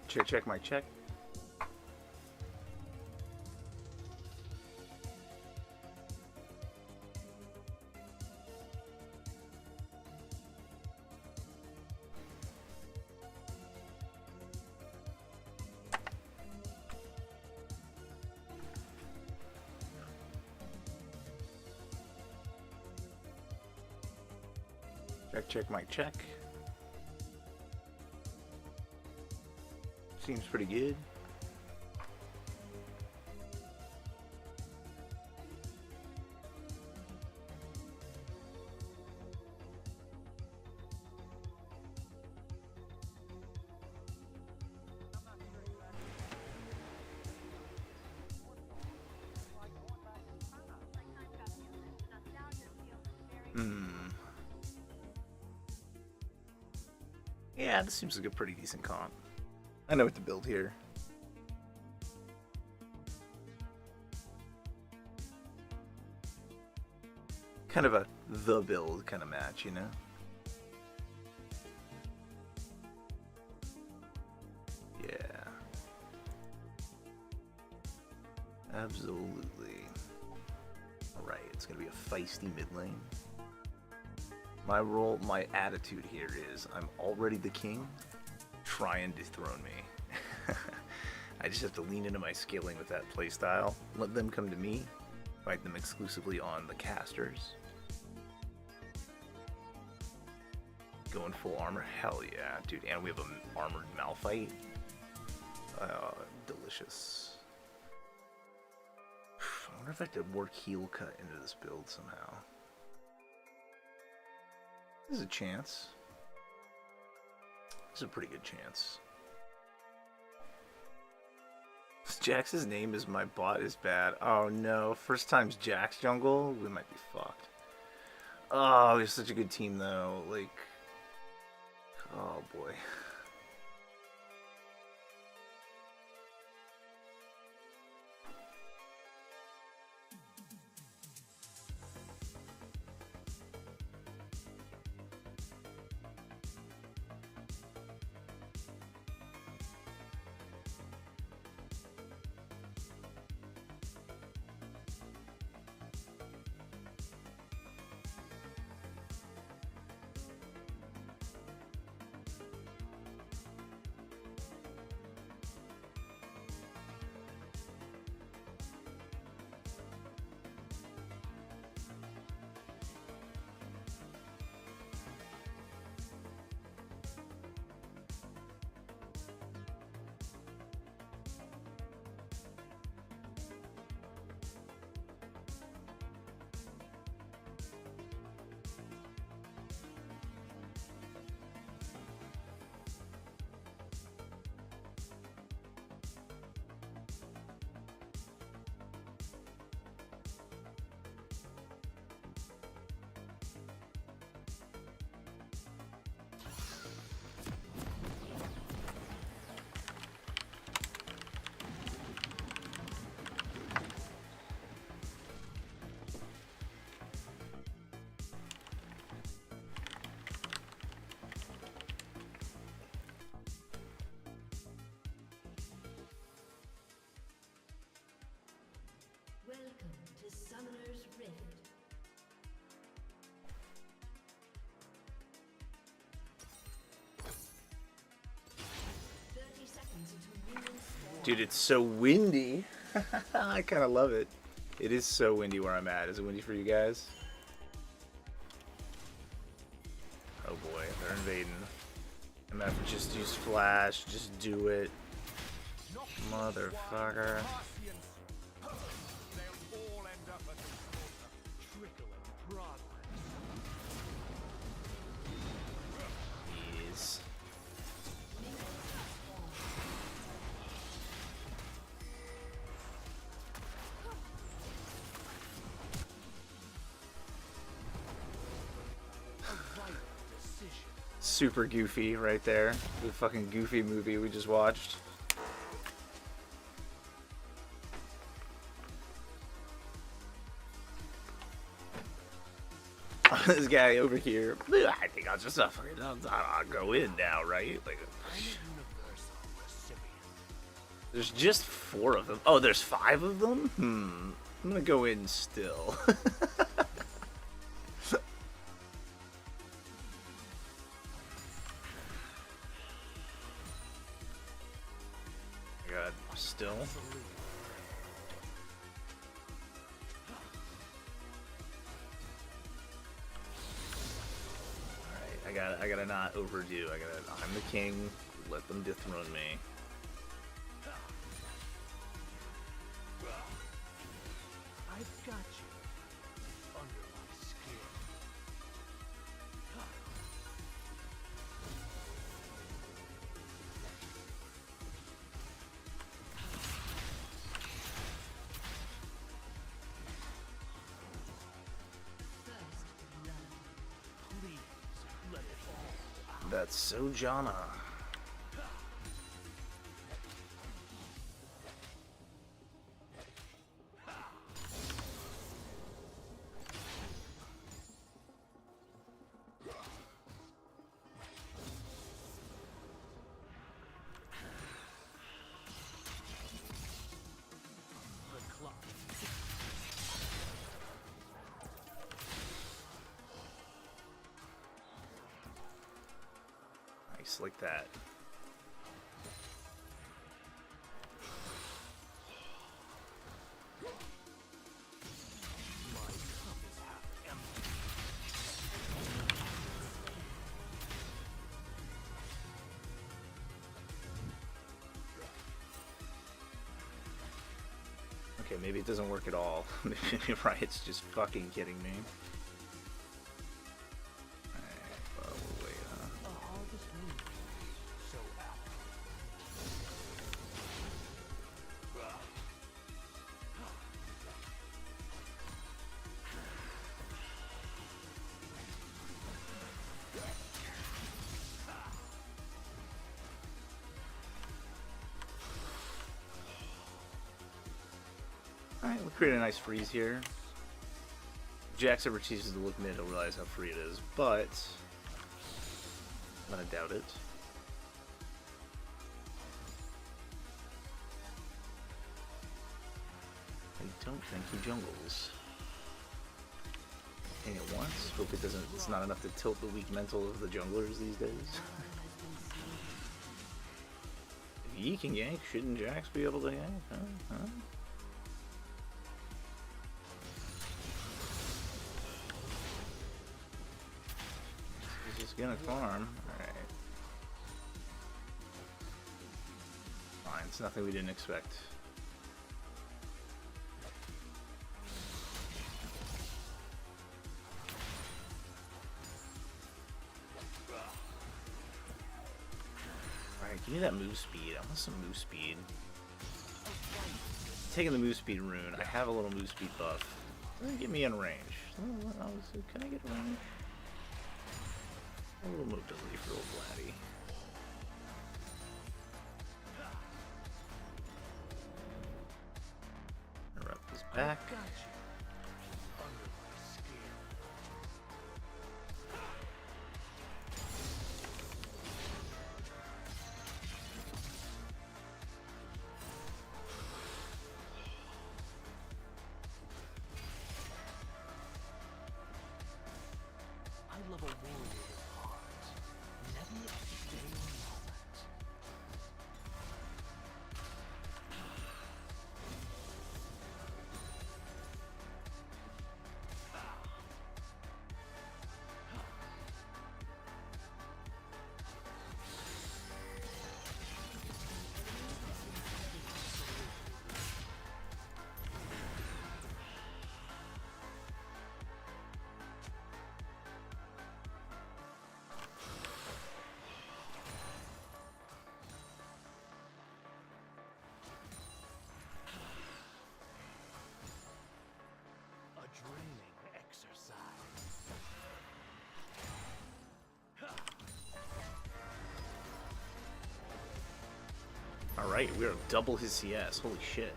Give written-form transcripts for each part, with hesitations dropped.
Check my check. Check my check. Seems pretty good. Yeah, this seems like a pretty decent comp. I know what to build here. Kind of a the build kind of match, you know? Yeah. Absolutely. Alright, it's going to be a feisty mid lane. My role, my attitude here is I'm already the king. Try and dethrone me. I just have to lean into my scaling with that playstyle. Let them come to me. Fight them exclusively on the casters. Going full armor? Hell yeah, dude. And we have an armored Malphite. Delicious. I wonder if I could work heel cut into this build somehow. There's a chance. There's a pretty good chance. Jax's name is my bot is bad. Oh no, first time's Jax jungle? We might be fucked. Oh, we're such a good team though. Like, oh boy. Welcome to Summoner's Rift. Dude, it's so windy. I kind of love it. It is so windy where I'm at. Is it windy for you guys? Oh boy, they're invading. I'm gonna have to just use flash. Just do it. Motherfucker. Jeez. Super goofy right there. The fucking Goofy movie we just watched. This guy over here. I think I'll just fucking I'll go in now, right? Like, There's just 4 of them. Oh, there's 5 of them? I'm gonna go in still. God, still. Alright, I gotta not overdo. I'm the king. Let them dethrone me. I've got you under my skin. Please let it all out. That's so Jana. The clock. Nice, like that. My cup is half empty. Okay, maybe it doesn't work at all. Maybe Riot's just fucking kidding me. Alright, well, we'll wait, huh? A harvest moon. So apt. Alright, we'll create a nice freeze here. If Jax ever chooses to look mid, he'll realize how free it is, but I'm gonna doubt it. I don't think he jungles. Ping it once. Hope it doesn't. It's not enough to tilt the weak mental of the junglers these days. If Yi can gank, shouldn't Jax be able to gank? Huh? He's just gonna farm. Alright. Fine, it's nothing we didn't expect. Alright, give me that move speed. I want some move speed. Taking the move speed rune. I have a little move speed buff. Get me in range. Can I get range? A little mobility for old Vladdy. Interrupt his back. Got you under my skin. I love a warrior with heart, never a stale moment. A draining exercise. Alright, we are double his CS. Holy shit.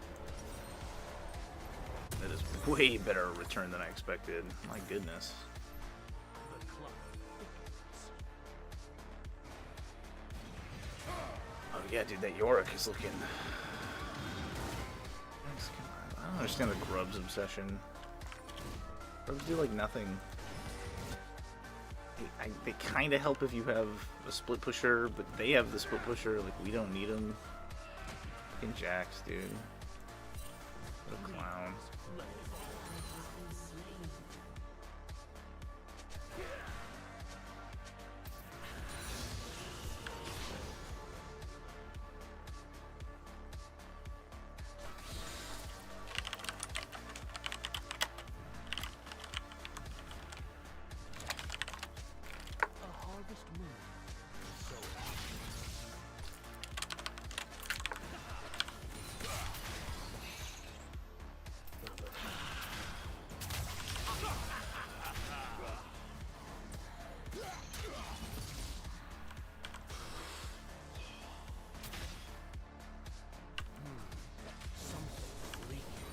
That is way better return than I expected. My goodness. The clock thickens. Oh yeah, dude, that Yorick is looking don't understand the grubs obsession. Grubs do like nothing. They kind of help if you have a split pusher, but they have the split pusher. Like, we don't need them. Fucking Jax, dude. What a clown. A harvest moon. So something leaking.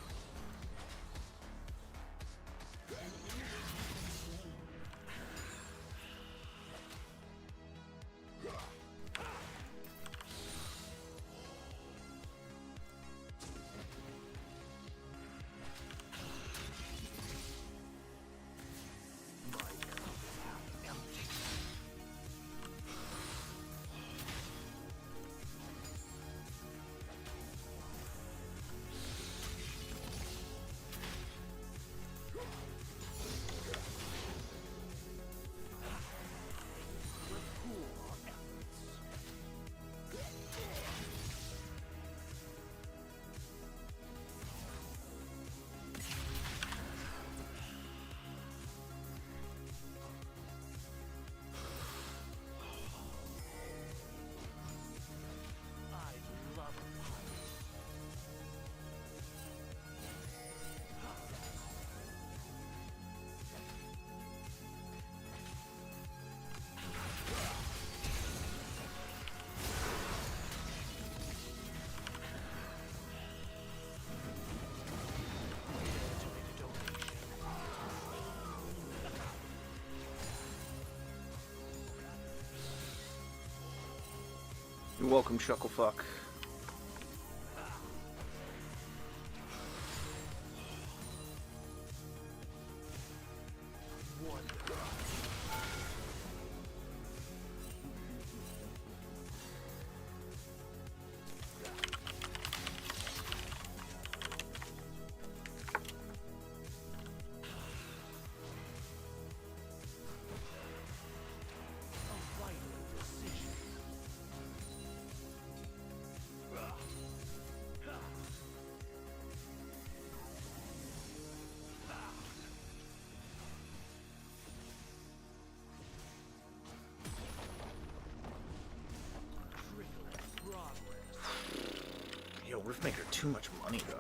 My cup is half empty. Let's pool our efforts. I love a fight. To make a donation. You're welcome, Shucklefuck. A vital decision. Trickling progress. Yo, Riftmaker, too much money, though.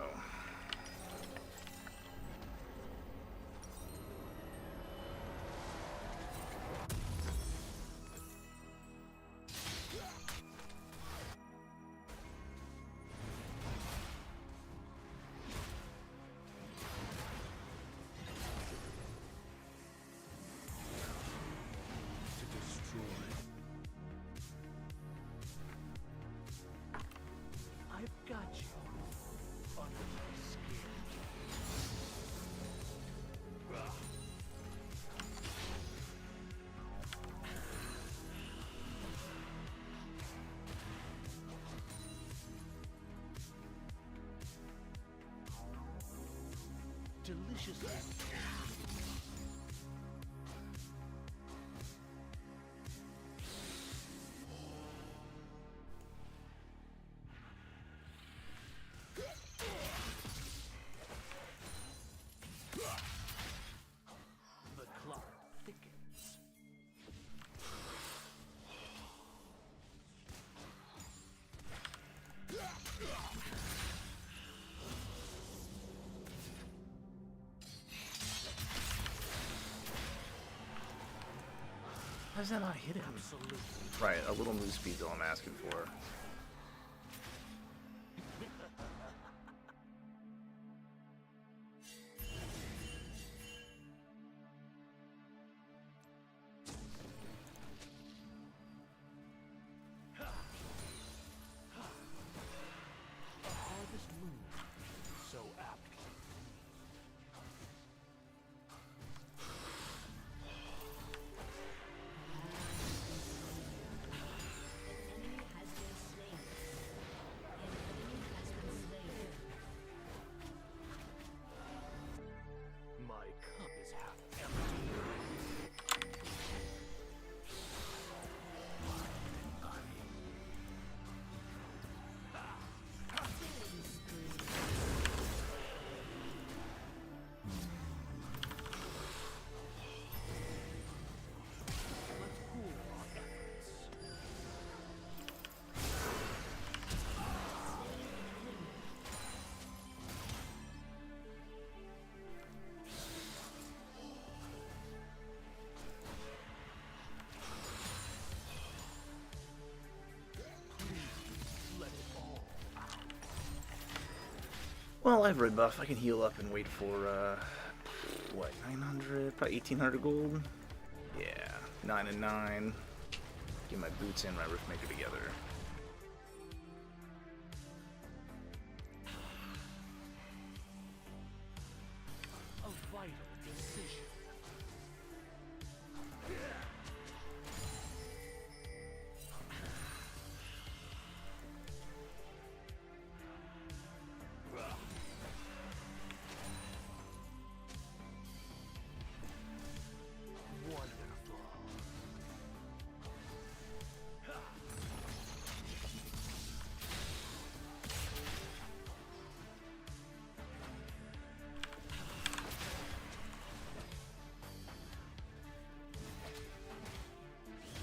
To destroy. I've got you under my skin. Deliciously. The clock thickens. How does that not hit him? Absolutely. Right, a little move speed's all I'm asking for. A harvest moon. So aptly. Well, I have red buff. I can heal up and wait for, what, 900? Probably 1800 gold? Yeah, 9 and 9. Get my boots and my Riftmaker together. A vital decision. Wonderful.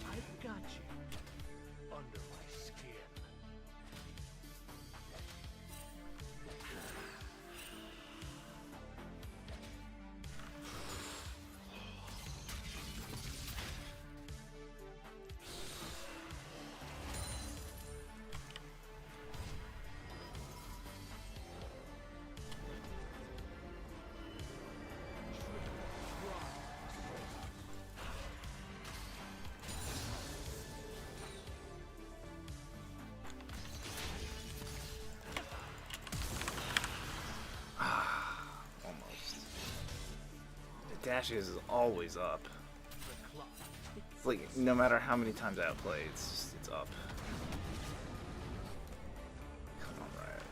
I've got you under my skin. Almost. The dashes is always up. The clock. It's like, no matter how many times I outplay, it's up. Come on, Riot.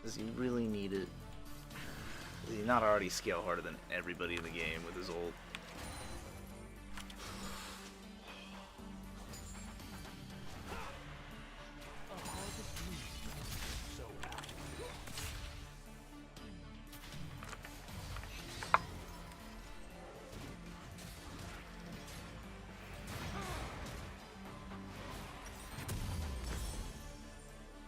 Does he really need it? Does he not already scale harder than everybody in the game with his ult? A harvest moon. So happy.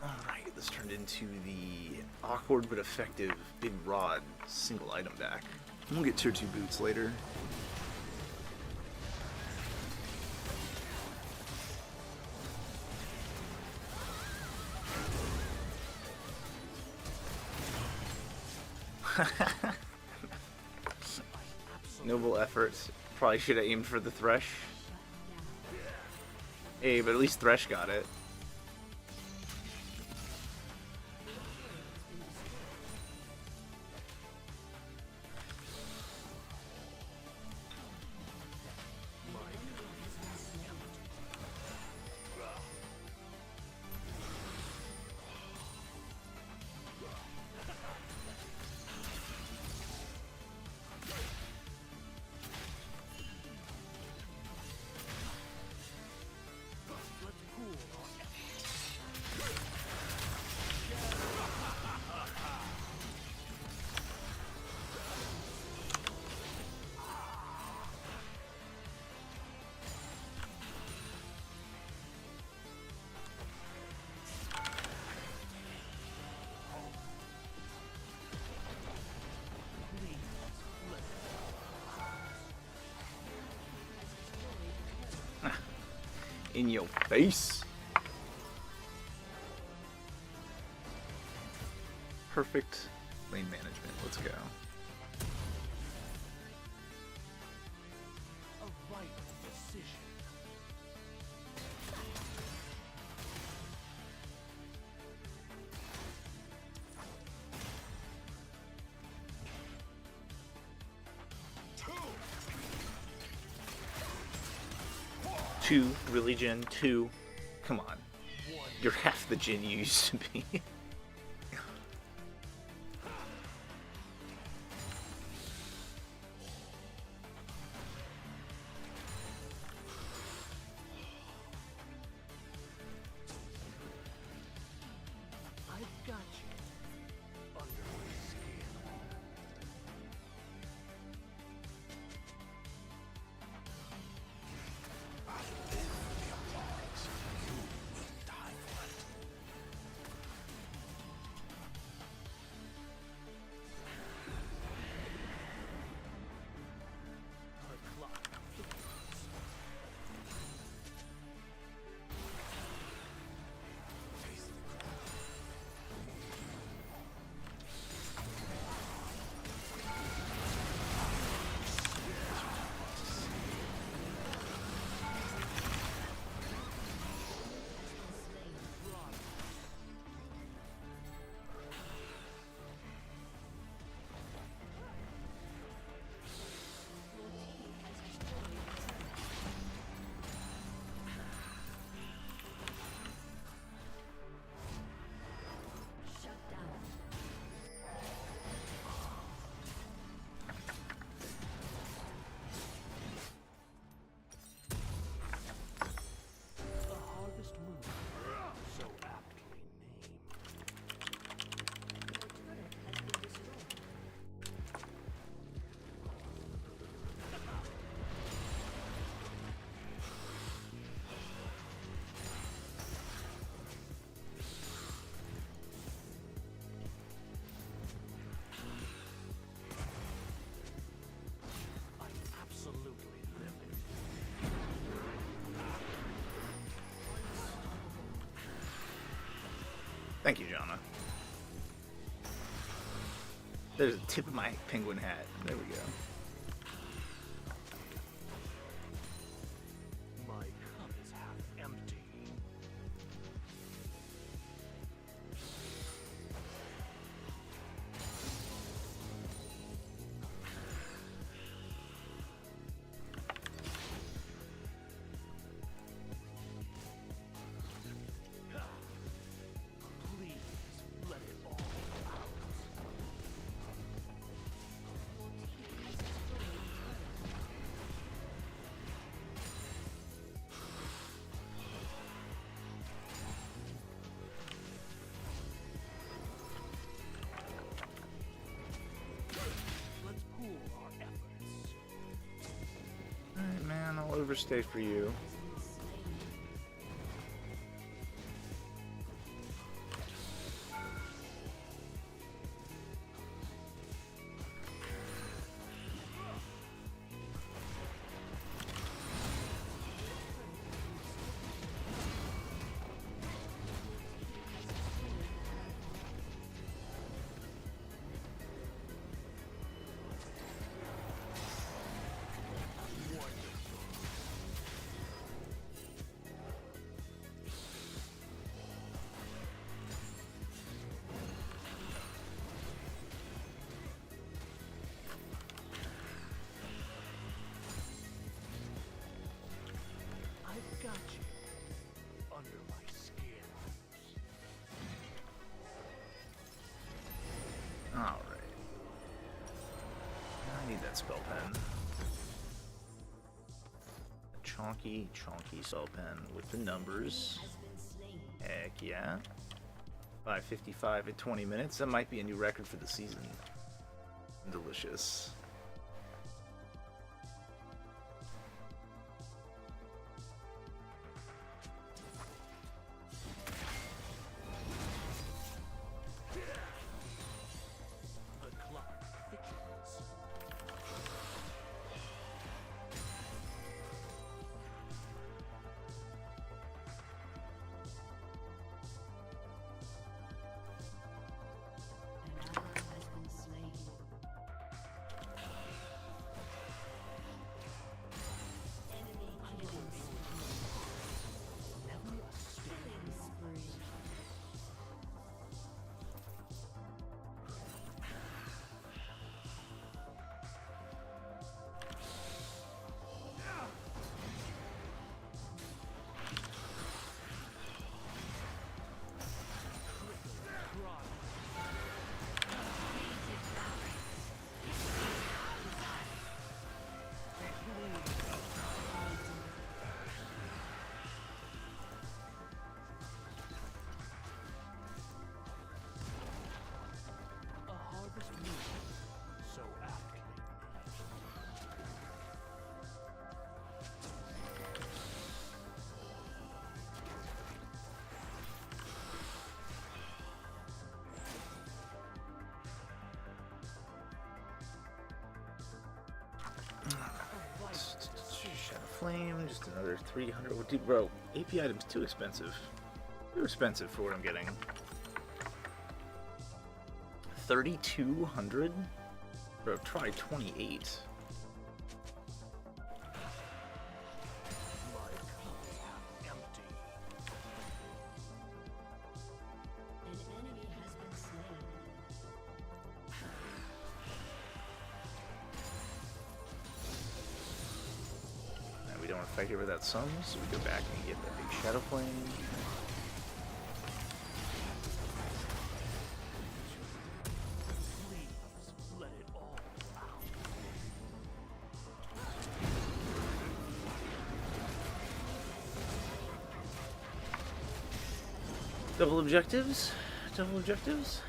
Alright, this turned into the awkward but effective Big Rod single item deck. We'll get tier 2 boots later. Noble effort. Probably should have aimed for the Thresh. Hey, but at least Thresh got it. Let's cool our In your face. Perfect lane management. Let's go. a vital decision. Two, really, Jin? Two? Come on. You're half the Jin you used to be. I've got you under my skin. Thank you, Jonna. There's a tip of my penguin hat. There we go. My cup is half empty. Please let it all out. Let's pool our efforts. Alright, man, I'll overstay for you. I've got you under my skin. Alright. I need that spell pen. A chonky spell pen with the numbers. Heck yeah. 5:55 at 20 minutes. That might be a new record for the season. Delicious. The clock thickens. An ally has been slain. Enemy killing Never a stay. spree. A harvest moon, so aptly named. Shadow Flame, just another 300. Well, dude, bro, AP items too expensive. Too expensive for what I'm getting. 3,200? Bro, try 28. My cup is half empty. An enemy has been slain. And we don't want to fight here without sun, so we go back and get that big Shadow Flame. Please let it all out. Double objectives? Double objectives?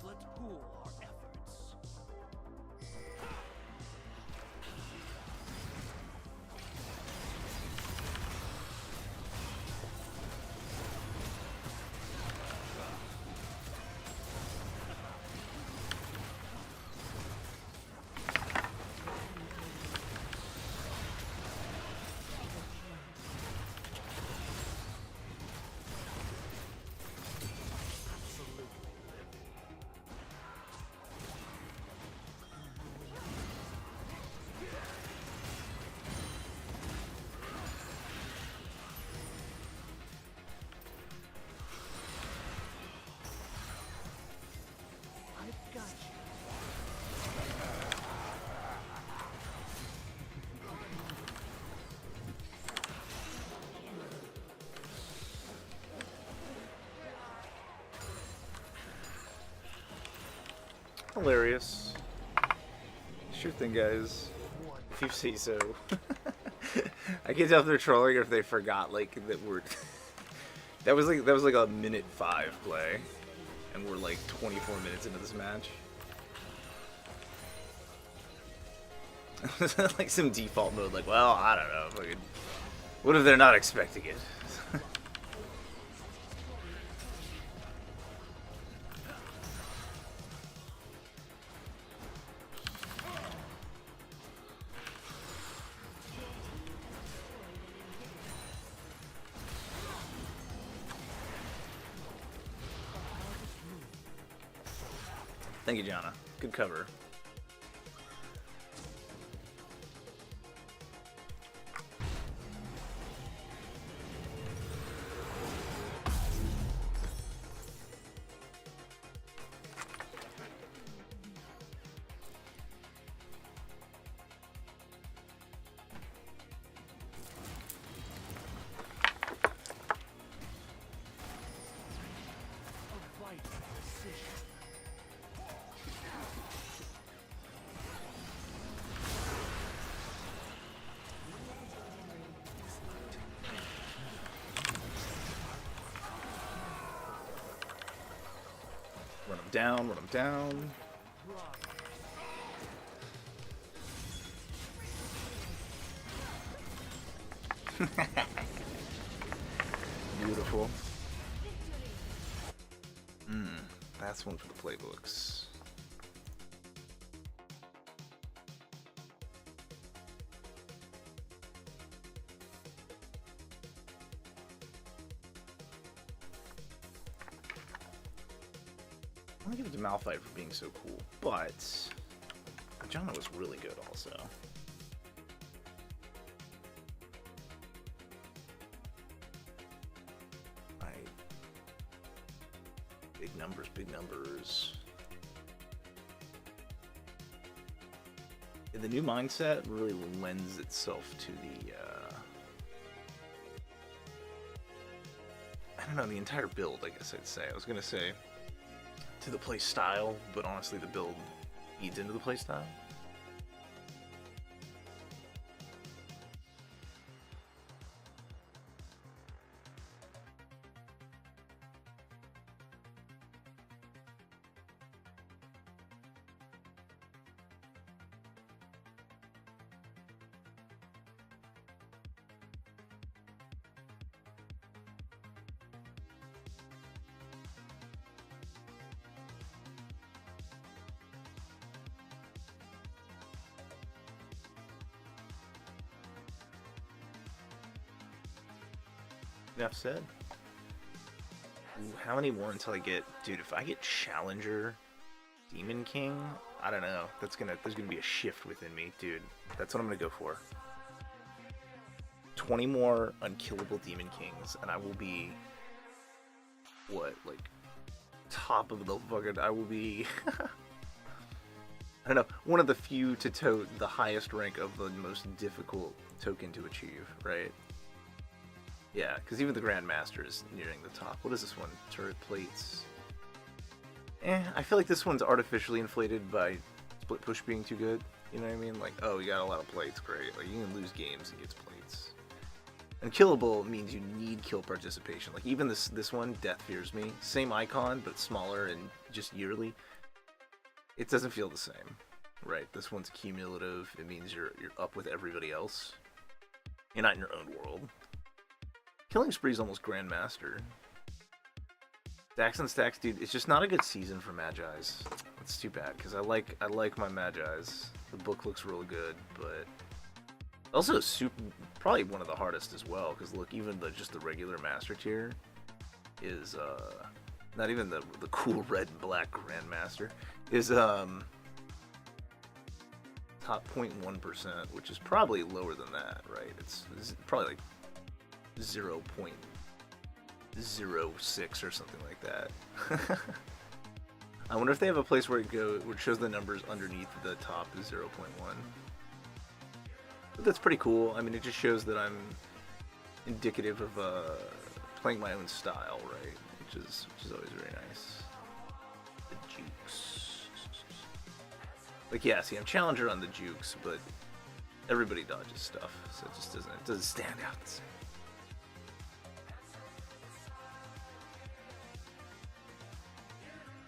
Let's pool our efforts. hilarious. Sure thing, guys. If you say so. I can't tell if they're trolling or if they forgot like that we're. that was like a minute 5 play, and we're like 24 minutes into this match. Like some default mode, like, well, I don't know. Fucking, what if they're not expecting it? Thank you, Jana. Good cover. Run him down. Beautiful. That's one for the playbooks. I'm gonna give it to Malphite for being so cool, but Ajana was really good also. Big numbers, big numbers. The new mindset really lends itself to the, I don't know, the entire build, I guess I'd say. I was gonna say to the play style, but honestly the build eats into the play style. Enough said. Ooh, how many more until I get, dude? If I get Challenger Demon King, I don't know. There's gonna be a shift within me, dude. That's what I'm gonna go for. 20 more unkillable Demon Kings, and I will be what, like top of the fucking. I will be. I don't know. One of the few to tote the highest rank of the most difficult token to achieve, right? Yeah, because even the Grandmaster is nearing the top. What is this one? Turret plates. I feel like this one's artificially inflated by split push being too good. You know what I mean? Like, oh, you got a lot of plates, great. Like, you can lose games against plates. Unkillable means you need kill participation. Like, even this one, Death Fears Me. Same icon, but smaller and just yearly. It doesn't feel the same, right? This one's cumulative. It means you're up with everybody else. You're not in your own world. Killing Spree's almost Grandmaster. Stacks and stacks, dude. It's just not a good season for Magi's. It's too bad because I like my Magi's. The book looks real good, but also probably one of the hardest as well. Because look, even just the regular Master tier is not even the cool red and black Grandmaster is top 0.1%, which is probably lower than that, right? It's probably like 0.06 or something like that. I wonder if they have a place where it shows the numbers underneath the top is 0.1. But that's pretty cool. I mean, it just shows that I'm indicative of playing my own style, right? Which is always very nice. The Jukes. Like, yeah, see, I'm challenger on the jukes, but everybody dodges stuff, so it just doesn't stand out the same.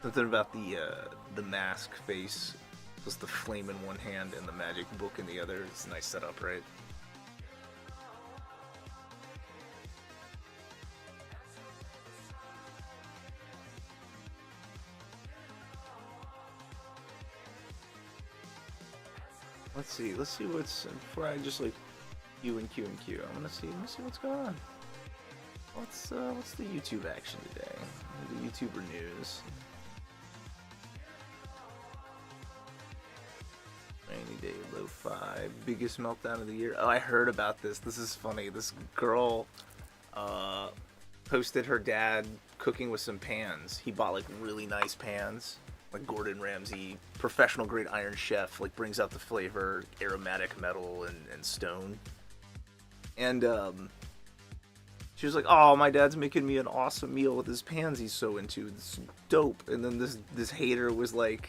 Something about the mask face, plus the flame in one hand and the magic book in the other. It's a nice setup, right? Let's see what's before I just like Q and Q and Q. Let me see what's going on. What's the YouTube action today? The YouTuber news. Rainy day, lo-fi, biggest meltdown of the year. Oh, I heard about this. This is funny. This girl posted her dad cooking with some pans. He bought like really nice pans, like Gordon Ramsay, professional grade Iron Chef, like brings out the flavor, aromatic metal and stone. And she was like, "Oh, my dad's making me an awesome meal with his pans he's so into. It's dope." And then this hater was like,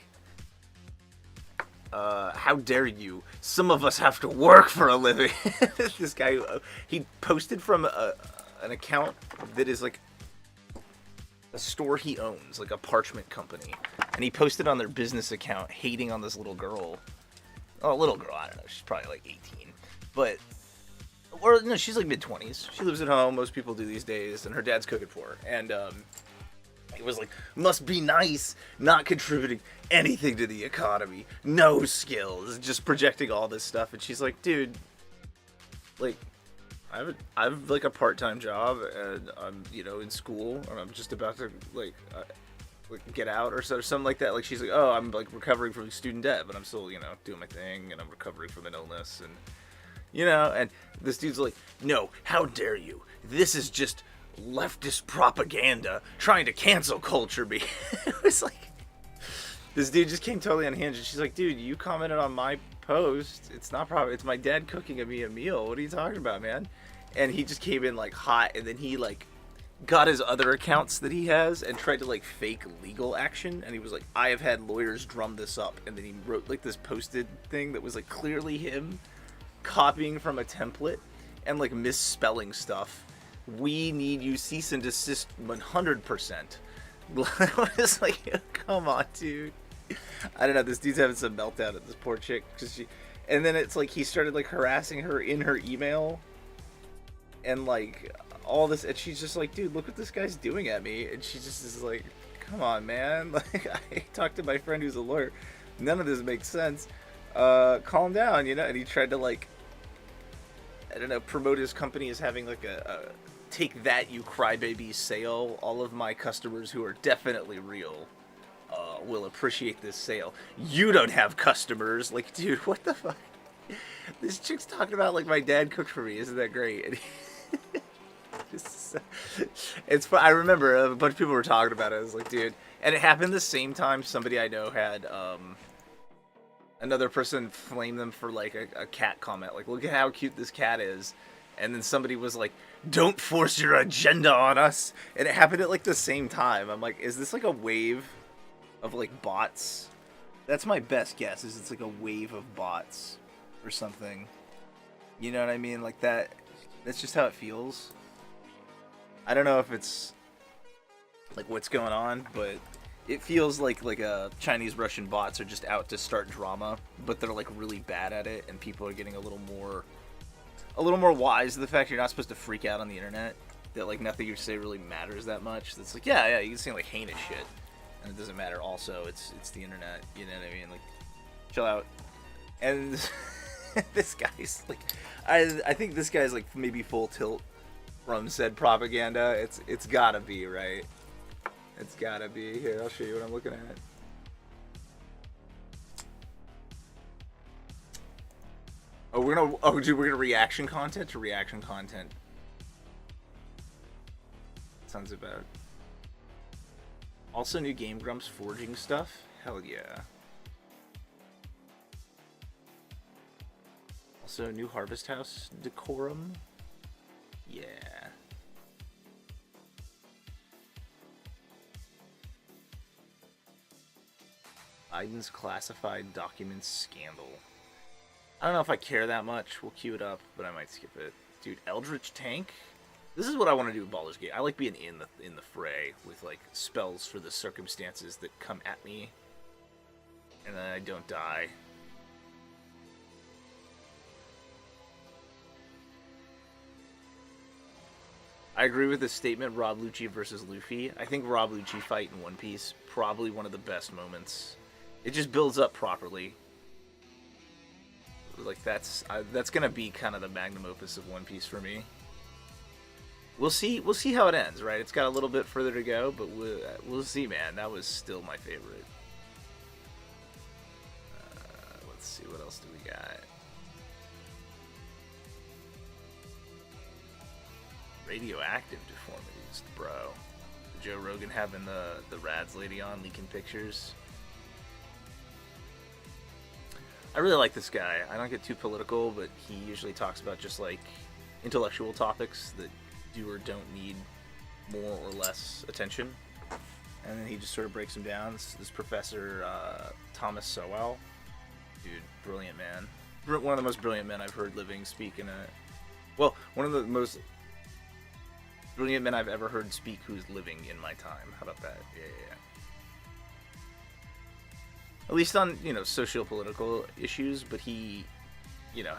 how dare you? Some of us have to work for a living. This guy, he posted from an account that is like a store he owns, like a parchment company. And he posted on their business account hating on this little girl. Oh, little girl, I don't know. She's probably like 18. But, or no, she's like mid-20s. She lives at home. Most people do these days. And her dad's cooking for her. And, it was like, must be nice, not contributing anything to the economy, no skills, just projecting all this stuff. And she's like, dude, like, I have like a part-time job, and I'm, you know, in school, and I'm just about to like get out or something like that. Like, she's like, oh, I'm like recovering from student debt, but I'm still, you know, doing my thing, and I'm recovering from an illness, and you know. And this dude's like, no, how dare you? This is just leftist propaganda trying to cancel culture me. It was like, this dude just came totally unhinged, and she's like, dude, you commented on my post. It's not it's my dad cooking me a meal. What are you talking about, man? And he just came in like hot, and then he like got his other accounts that he has and tried to like fake legal action, and he was like, I have had lawyers drum this up, and then he wrote like this posted thing that was like clearly him copying from a template and like misspelling stuff. We need you cease and desist 100%. It's like, come on, dude. I don't know. This dude's having some meltdown at this poor chick, and then it's like he started like harassing her in her email, and like all this, and she's just like, dude, look what this guy's doing at me, and she just is like, come on, man. Like, I talked to my friend who's a lawyer. None of this makes sense. Calm down, you know. And he tried to like, I don't know, promote his company as having like a take that, you crybaby sale. All of my customers who are definitely real will appreciate this sale. You don't have customers. Like, dude, what the fuck? This chick's talking about like, my dad cooked for me. Isn't that great? And it's fun. I remember a bunch of people were talking about it. I was like, dude. And it happened the same time somebody I know had another person flame them for like a cat comment. Like, look at how cute this cat is. And then somebody was like, don't force your agenda on us. And it happened at like the same time. I'm like, is this like a wave of like bots? That's my best guess, is it's like a wave of bots or something. You know what I mean? Like that's just how it feels. I don't know if it's like what's going on, but it feels like a Chinese Russian bots are just out to start drama, but they're like really bad at it, and people are getting a little more wise to the fact you're not supposed to freak out on the internet, that like nothing you say really matters that much. That's like, yeah, you can say like heinous shit and it doesn't matter. Also, it's the internet, you know what I mean? Like, chill out. And this guy's like, I think this guy's like maybe full tilt from said propaganda. It's gotta be, right? It's gotta be. Here, I'll show you what I'm looking at. Oh, we're gonna reaction content to reaction content. Sounds about. Also, new Game Grumps forging stuff. Hell yeah. Also, new Harvest House decorum. Yeah. Biden's classified documents scandal. I don't know if I care that much. We'll queue it up, but I might skip it. Dude, Eldritch Tank? This is what I want to do with Baldur's Gate. I like being in the fray with like spells for the circumstances that come at me, and then I don't die. I agree with the statement, Rob Lucci versus Luffy. I think Rob Lucci fight in One Piece, probably one of the best moments. It just builds up properly. Like, that's gonna be kind of the magnum opus of One Piece for me. We'll see how it ends, right? It's got a little bit further to go, but we'll see, man. That was still my favorite. Let's see, what else do we got? Radioactive deformities, bro. Joe Rogan having the Rads lady on, leaking pictures. I really like this guy. I don't get too political, but he usually talks about just like intellectual topics that do or don't need more or less attention. And then he just sort of breaks them down. This Professor Thomas Sowell, dude, brilliant man. One of the most brilliant men I've heard living speak in a... Well, one of the most brilliant men I've ever heard speak who's living in my time. How about that? Yeah. At least on, socio-political issues, but he,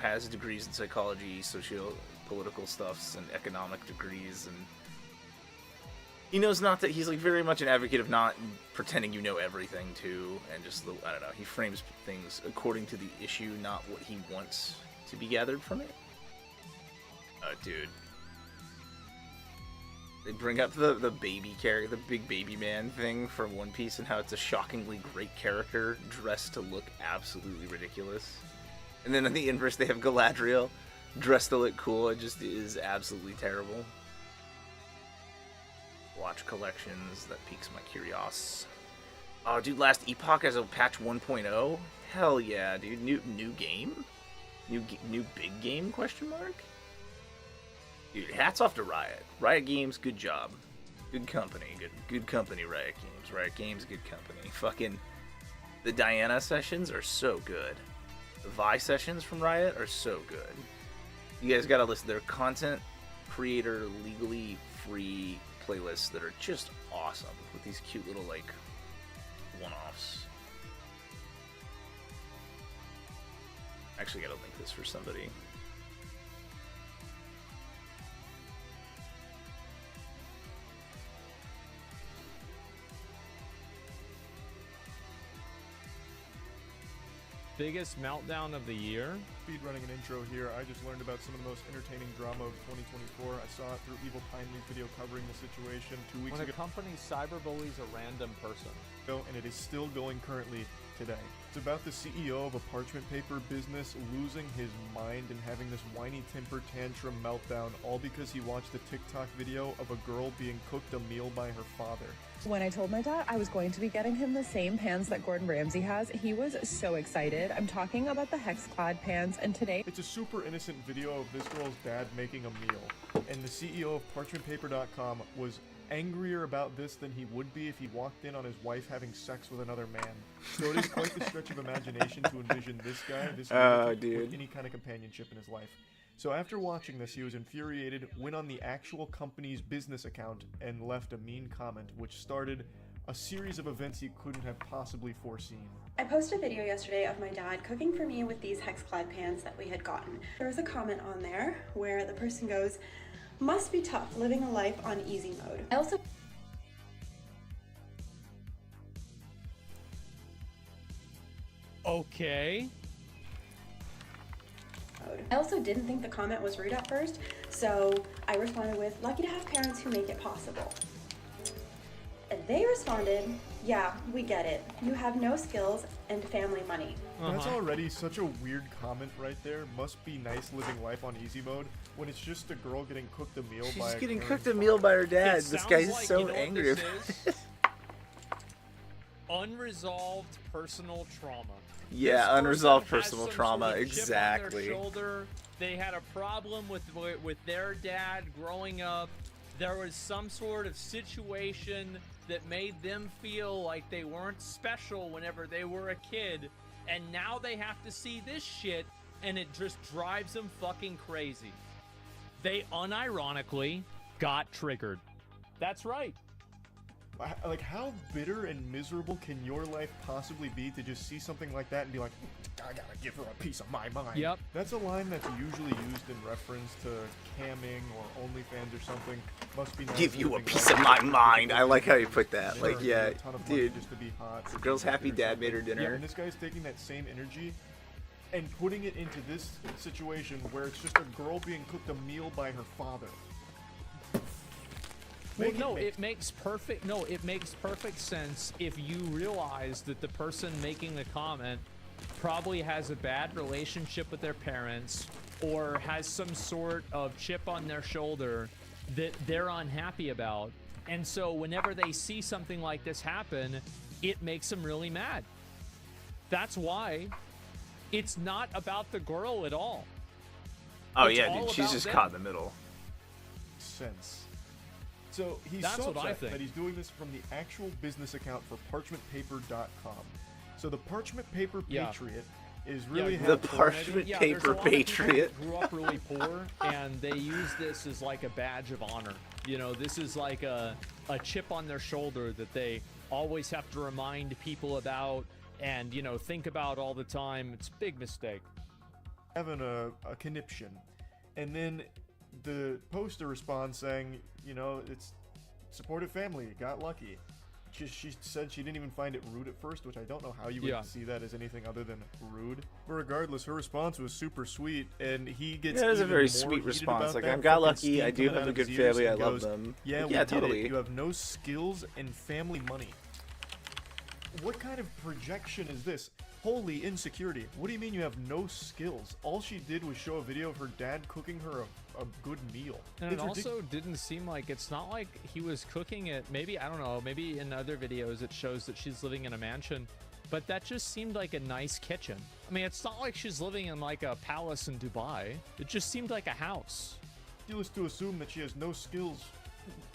has degrees in psychology, socio-political stuffs, and economic degrees, and he knows not that he's, like, very much an advocate of not pretending you know everything, too, and just, I don't know, he frames things according to the issue, not what he wants to be gathered from it. Dude. They bring up the baby character, the big baby man thing from One Piece, and how it's a shockingly great character dressed to look absolutely ridiculous. And then on the inverse, they have Galadriel dressed to look cool. It just is absolutely terrible. Watch collections, that piques my curiosity. Oh, dude, last Epoch has a patch 1.0? Hell yeah, dude. New game? New big game, question mark? Dude, hats off to Riot. Riot Games, good job. Good company. Good company, Riot Games. Riot Games, good company. Fucking... The Diana sessions are so good. The Vi sessions from Riot are so good. You guys gotta listen. They're content creator, legally free playlists that are just awesome. With these cute little, like, one-offs. Actually gotta link this for somebody. Biggest meltdown of the year? Speedrunning an intro here, I just learned about some of the most entertaining drama of 2024. I saw it through Evil Pineleaf video covering the situation 2 weeks When a ago, company cyberbullies a random person. and it is still going currently today. It's about the CEO of a parchment paper business losing his mind and having this whiny temper tantrum meltdown, all because he watched a TikTok video of a girl being cooked a meal by her father. When I told my dad I was going to be getting him the same pans that Gordon Ramsay has, he was so excited. I'm talking about the Hex-clad pans, and today... It's a super innocent video of this girl's dad making a meal, and the CEO of parchmentpaper.com was angrier about this than he would be if he walked in on his wife having sex with another man. So it is quite the stretch of imagination to envision this guy, with any kind of companionship in his life. So after watching this, he was infuriated, went on the actual company's business account, and left a mean comment, which started a series of events he couldn't have possibly foreseen. I posted a video yesterday of my dad cooking for me with these Hex-clad pans that we had gotten. There was a comment on there where the person goes, "Must be tough living a life on easy mode." Okay. I also didn't think the comment was rude at first, so I responded with, "Lucky to have parents who make it possible." And they responded, "Yeah, we get it. You have no skills and family money." That's already such a weird comment right there. Must be nice living life on easy mode when it's just a girl getting cooked a meal by She's a getting Karen's cooked a meal by her dad. It This sounds guy's like, so you know what angry this about is? Unresolved personal trauma. Yeah, This unresolved person has personal some trauma, sort of chip on their exactly. shoulder. They had a problem with their dad growing up, there was some sort of situation that made them feel like they weren't special whenever they were a kid, and now they have to see this shit, and it just drives them fucking crazy. They unironically got triggered. That's right. Like, how bitter and miserable can your life possibly be to just see something like that and be like, I gotta give her a piece of my mind? Yep. That's a line that's usually used in reference to camming or OnlyFans or something. Must be nice Give you a living piece life of my with mind. people I like how you who put that. Like, earn yeah, a ton of money dude. just to be hot. The girl's happy dad made her Yeah, dinner. and this guy's taking that same energy and putting it into this situation where it's just a girl being cooked a meal by her father. Well, it makes perfect sense if you realize that the person making the comment probably has a bad relationship with their parents or has some sort of chip on their shoulder that they're unhappy about. And so whenever they see something like this happen, it makes them really mad. That's why it's not about the girl at all. Oh It's yeah, all dude, she's about just them. caught in the middle. Sense. So he's That's so what I upset think. that he's doing this from the actual business account for parchmentpaper.com. So the Parchment Paper Yeah. Patriot is really The helpful. Parchment there's a Paper lot of people Patriot. who grew up really poor, and they use this as like a badge of honor. You know, this is like a chip on their shoulder that they always have to remind people about and, you know, think about all the time. It's a big mistake. Having a conniption. And then the poster responds saying, you know, it's supportive family, got lucky. She said she didn't even find it rude at first, which I don't know how you would Yeah. see that as anything other than rude. But regardless, her response was super sweet, and he gets Yeah, it was a even very more sweet heated response. about Like, that, I've got fucking lucky, steam I do coming have out a of good his ears, family, and I love goes, them. Yeah, Like, we yeah, get totally. it. You have no skills and family money. What kind of projection is this? Holy insecurity. What do you mean you have no skills? All she did was show a video of her dad cooking her a good meal. And it It's also didn't seem like, it's not like he was cooking it. Maybe, I don't know, maybe in other videos it shows that she's living in a mansion, but that just seemed like a nice kitchen. I mean, it's not like she's living in like a palace in Dubai. It just seemed like a house. ridiculous to assume that she has no skills.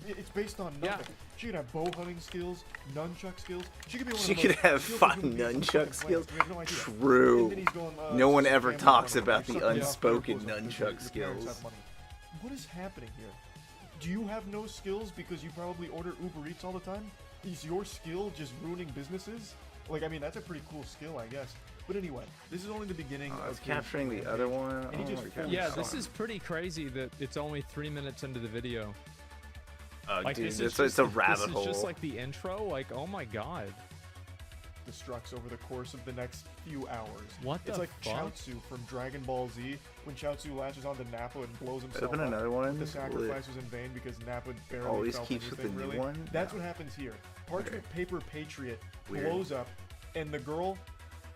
It's based on Yeah. nothing. She could have bow hunting skills, nunchuck skills. She could be one She of the could most have skillful fun human beings on the nunchuck fucking skills. planet. We have no idea. True. And then he's going, No one this is ever family talks money. about You're the sucking off unspoken their bosom because nunchuck your parents skills. have money. What is happening here? Do you have no skills because you probably order Uber Eats all the time? Is your skill just ruining businesses? Like, I mean, that's a pretty cool skill, I guess. But anyway, this is only the beginning Oh, of it's his capturing the rampage, other one. and he Oh just my fully God. Yeah, sucks. this is pretty crazy that it's only 3 minutes into the video. Like, Dude, this it's is a just, rabbit this hole. is just like the intro. Like, oh my god. destructs over the course of the next few hours. What It's the like fuck? Chaozu from Dragon Ball Z, when Chaozu latches onto Nappa and blows himself Open up. another one. The Will sacrifice it was in vain because Nappa barely always felt keeps with anything, the new really. one? That's No. what happens here. Parchment Paper Patriot Weird. blows up, and the girl,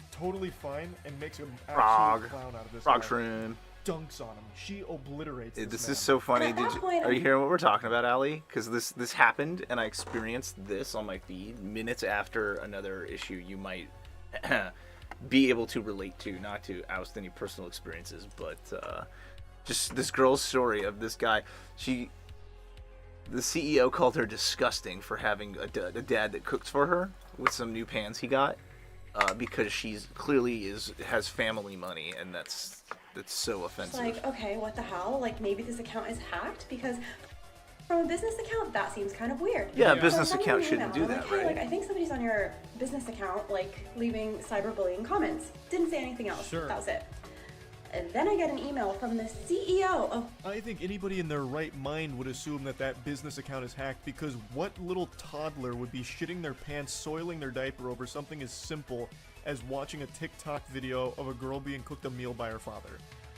totally fine, and makes an Frog. absolute clown out of this Frog guy. shroom. Dunks on him. She obliterates This man. is so funny. And at that point, Are you hearing what we're talking about, Ali? Because this happened, and I experienced this on my feed minutes after another issue you might be able to relate to, not to oust any personal experiences, but just this girl's story of this guy. The CEO called her disgusting for having a dad that cooks for her with some new pans he got, because she's clearly has family money, and that's so It's offensive. like, okay, what the hell? Like, maybe this account is hacked because from a business account, that seems kind of weird. Yeah, a So business I'm sending account an shouldn't email, do I'm that, like, hey, right? Like, I think somebody's on your business account, like, leaving cyberbullying comments. Didn't say anything else. Sure. That was it. And then I get an email from the CEO of I think anybody in their right mind would assume that that business account is hacked, because what little toddler would be shitting their pants, soiling their diaper over something as simple as watching a TikTok video of a girl being cooked a meal by her father?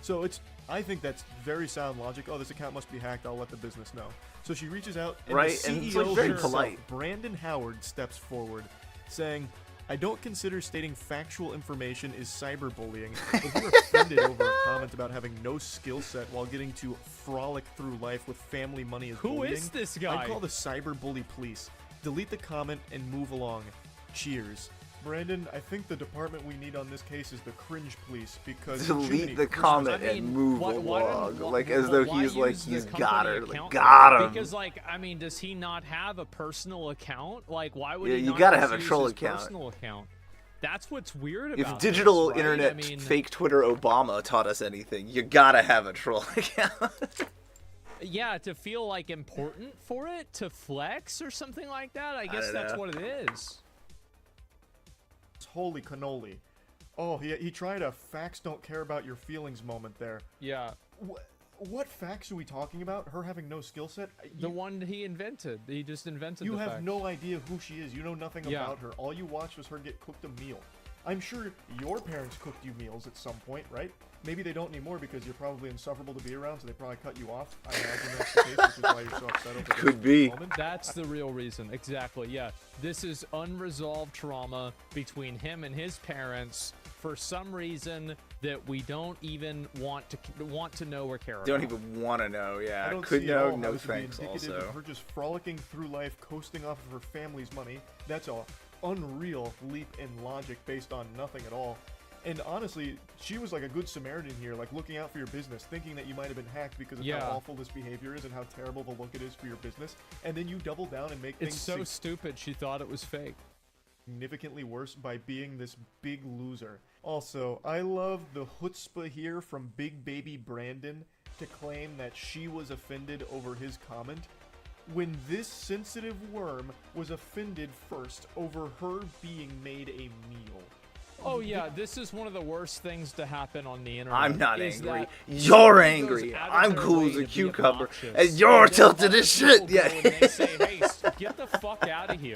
So I think that's very sound logic. Oh, this account must be hacked. I'll let the business know. So she reaches out, and Right, the and CEO it's, like, very himself, polite. Brandon Howard, steps forward, saying, I don't consider stating factual information is cyberbullying, but if you're offended over a comment about having no skill set while getting to frolic through life with family money as Who bullying, is this guy? I'd call the cyberbully police. Delete the comment and move along. Cheers. Brandon, I think the department we need on this case is the cringe police because Delete Jiminy the Christmas- comment I mean, and move why along, don't- like why- as though why he's like use the he's company got her, account like then? got him. Because like, I mean, does he not have a personal account? Like, why would Yeah, he you not gotta just have a use troll his account. personal account? That's what's weird about If digital this, right? internet I mean, fake Twitter Obama taught us anything, you gotta have a troll account. yeah, to feel like important for it, to flex or something like that. I guess don't that's know. what it is. Holy cannoli. Oh, he tried a facts don't care about your feelings moment there. Yeah, What facts are we talking about? Her having no skill set? the one he invented. He just invented. You the have fact. no idea who she is. You know nothing Yeah. about her. All you watched was her get cooked a meal. I'm sure your parents cooked you meals at some point, right? Maybe they don't anymore because you're probably insufferable to be around, so they probably cut you off. I imagine that's the case, which is why you're so upset over this Could be. moment. That's the real reason. Exactly. Yeah. This is unresolved trauma between him and his parents for some reason that we don't even want to know or care about. Don't even want to know. I Yeah, don't could see at all know. how No this would be thanks. indicative Also, of her just frolicking through life, coasting off of her family's money. That's a unreal leap in logic based on nothing at all. And honestly, she was like a good Samaritan here, like looking out for your business, thinking that you might have been hacked because of Yeah. how awful this behavior is and how terrible the look it is for your business. And then you double down and make It's things so stupid. She thought it was fake. significantly worse by being this big loser. Also, I love the chutzpah here from Big Baby Brandon to claim that she was offended over his comment, when this sensitive worm was offended first over her being made a meal. Oh yeah, this is one of the worst things to happen on the internet. I'm not is angry. that You're somebody goes angry. out of I'm their cool way as a to be cucumber, obnoxious, and you're and then tilted other as shit. people Yeah. go and they say, "Hey, get the fuck out of here,"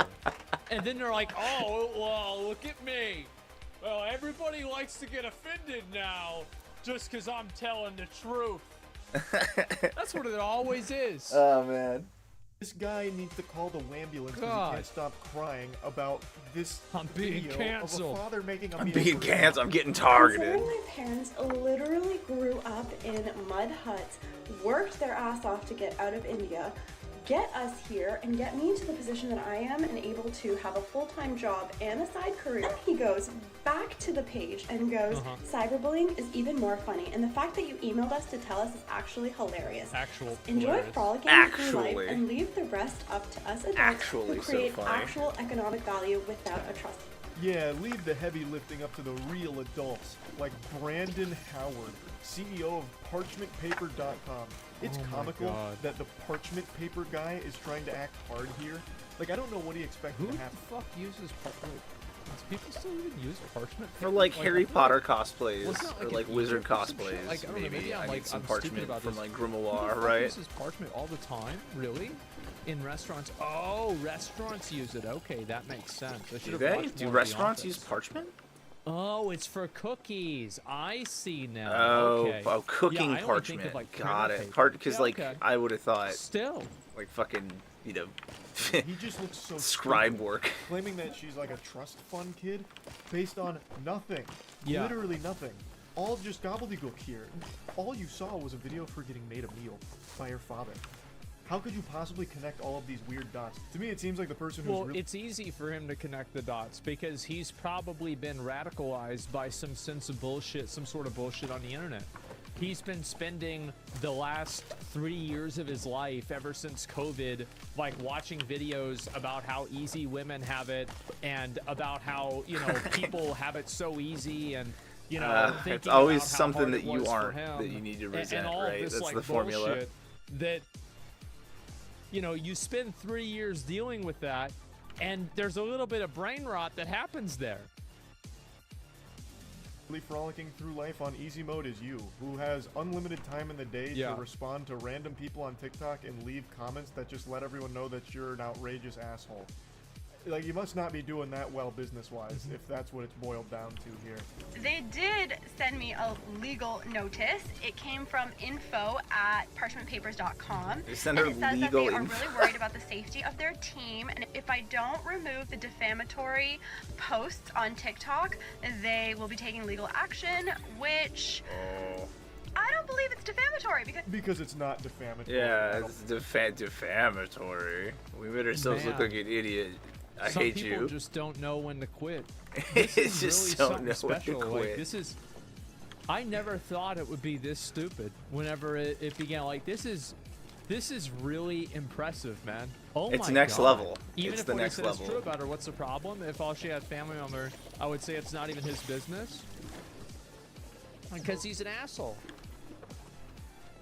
and then they're like, "Oh, well, look at me. Well, everybody likes to get offended now, just because I'm telling the truth." That's what it always is. Oh man. This guy needs to call the ambulance because he God. can't stop crying about this I'm being video canceled. of a father making a I'm meal being for his canceled. son. I'm getting targeted. Considering my parents literally grew up in mud huts, worked their ass off to get out of India, get us here, and get me into the position that I am and able to have a full-time job and a side career. And he goes back to the page and goes, cyberbullying is even more funny. And the fact that you emailed us to tell us is actually hilarious. Actual Enjoy hilarious. frolicking through life Actually. and leave the rest up to us adults Actually who so create funny. actual economic value without a trust. Yeah, leave the heavy lifting up to the real adults, like Brandon Howard, CEO of ParchmentPaper.com. It's Oh my comical God. that the parchment paper guy is trying to act hard here. Like, I don't know what he expected Who to the happen. fuck uses parchment? Does people still even use parchment? For paper? like I Harry feel Potter cosplays, wasn't that or like like an wizard ebook or some shit? cosplays. Like, I don't know, maybe I I'm, need like, some I'm stupid parchment about from this. like Who the Grimoire, fuck right? uses parchment all the time? Really? In restaurants? Oh, restaurants use it. Okay, that makes sense. I should Do have they? watched Do more of The restaurants use Office. parchment? Oh, it's for cookies. I see now. Oh, okay. oh, cooking yeah, I only parchment. Think of, like, Got printer it. paper. Part because Yeah, like okay. I would have thought Still. like fucking He just looks so scribe stupid, work. claiming that she's like a trust fund kid based on nothing. Yeah. Literally nothing. All just gobbledygook here. All you saw was a video of her getting made a meal by her father. How could you possibly connect all of these weird dots? To me, it seems like the person who's Well, really it's easy for him to connect the dots because he's probably been radicalized by some sense of bullshit, some sort of bullshit on the internet. He's been spending the last 3 years of his life, ever since COVID, like watching videos about how easy women have it and about how, you know, people have it so easy and, you know, thinking it's always about how something hard that it you was for aren't him that you need to and resent, all right? this, That's like, the formula. bullshit that, you know, you spend 3 years dealing with that, and there's a little bit of brain rot that happens there. frolicking through life on easy mode is you, who has unlimited time in the day Yeah. to respond to random people on TikTok and leave comments that just let everyone know that you're an outrageous asshole. Like, you must not be doing that well business-wise, if that's what it's boiled down to here. They did send me a legal notice. It came from info@parchmentpapers.com. They send and her it says that legal they are info. really worried about the safety of their team, and if I don't remove the defamatory posts on TikTok, they will be taking legal action, which I don't believe it's defamatory Because it's not defamatory. Yeah, it's defamatory. We made ourselves look Man. like an idiot. I Some hate people you. just don't know when to quit. This is Just really don't something know when to special. quit. Like this is, I never thought it would be this stupid. Whenever it began, like this is really impressive, man. Oh It's my next God. level. Even It's if the what he next said is level. true about her, what's the problem? If all she had family member, I would say it's not even his business. Because he's an asshole.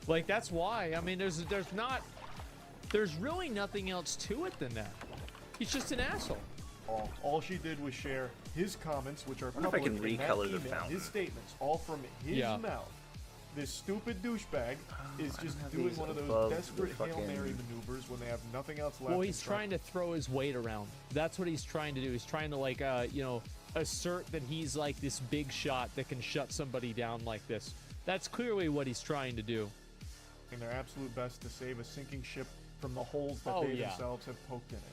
Like that's why. I mean, there's really nothing else to it than that. He's just an asshole. All she did was share his comments, which are wonder if I public can in that recolor the email, fountain. his statements, all from his Yeah. mouth. This stupid douchebag is I just don't have doing these one of above those the desperate Hail fucking- Mary maneuvers when they have nothing else left. Well, he's trying to throw his weight around. That's what he's trying to do. He's trying to like, assert that he's like this big shot that can shut somebody down like this. That's clearly what he's trying to do. doing their absolute best to save a sinking ship from the holes that Oh, they yeah. themselves have poked in it.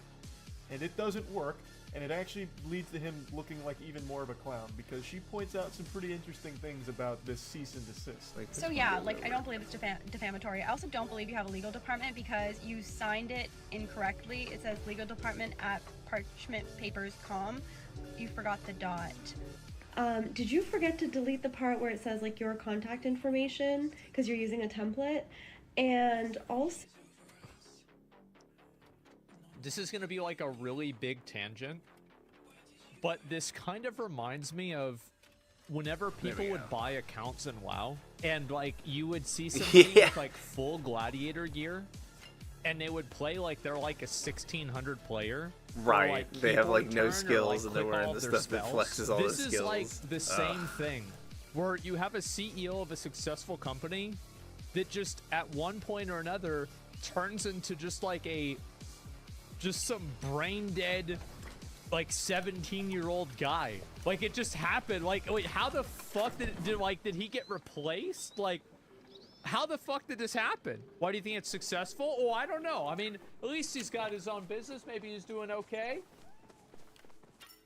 And it doesn't work, and it actually leads to him looking like even more of a clown, because she points out some pretty interesting things about this cease and desist. Like, So yeah, like I don't believe it's defamatory. I also don't believe you have a legal department because you signed it incorrectly. It says legal department at parchmentpapers.com. You forgot the dot. Did you forget to delete the part where it says like your contact information because you're using a template? And also, This is going to be like a really big tangent, but this kind of reminds me of whenever people would buy accounts in WoW, and like you would see somebody Yeah. with like full gladiator gear, and they would play like they're like a 1600 player. or, Right, like, they have, like, keyboard no turn or, skills, like, and they're click wearing all the of their stuff that spells. flexes all the This is like skills. the same thing, where you have a CEO of a successful company that just at one point or another turns into just like some brain dead like 17-year-old guy. Like it just happened. Like wait, how the fuck did he get replaced? Like how the fuck did this happen? Why do you think it's successful? Oh, I don't know. I mean, at least he's got his own business. Maybe he's doing okay.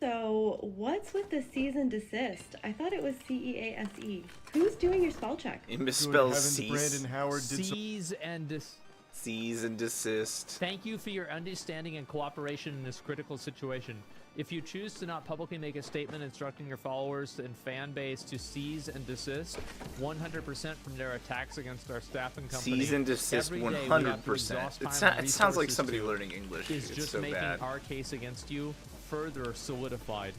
so what's with the cease and desist? I thought it was CEASE. Who's doing your spell check? It Good misspells heavens, cease. Brandon Howard did some Seize and Cease and desist. Thank you for your understanding and cooperation in this critical situation. If you choose to not publicly make a statement instructing your followers and fan base to cease and desist 100% from their attacks against our staff and company, Cease and desist every day we have to 100%. exhaust It, time and it sounds like resources somebody to learning English. is It's just so making bad. our case against you further solidified.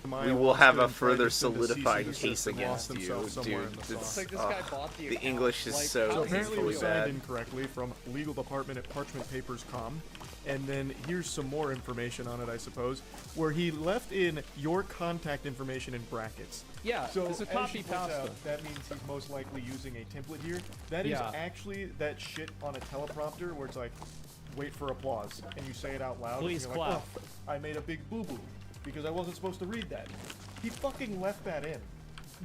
We will have a ayahuasca and tried further to send a cease and solidified desist case and lost against you, themselves somewhere dude. in the It's, sauce. Like this guy bought the the account. English is Like, so So apparently it painfully was signed bad. incorrectly from legal department at parchmentpapers.com. And then here's some more information on it, I suppose, where he left in your contact information in brackets. Yeah, So it's a as copy she points pasta. out, that means he's most likely using a template here. That is Yeah. actually that shit on a teleprompter where it's like, wait for applause, and you say it out loud. Please and you're clap. like, oh, I made a big boo-boo because I wasn't supposed to read that. He fucking left that in.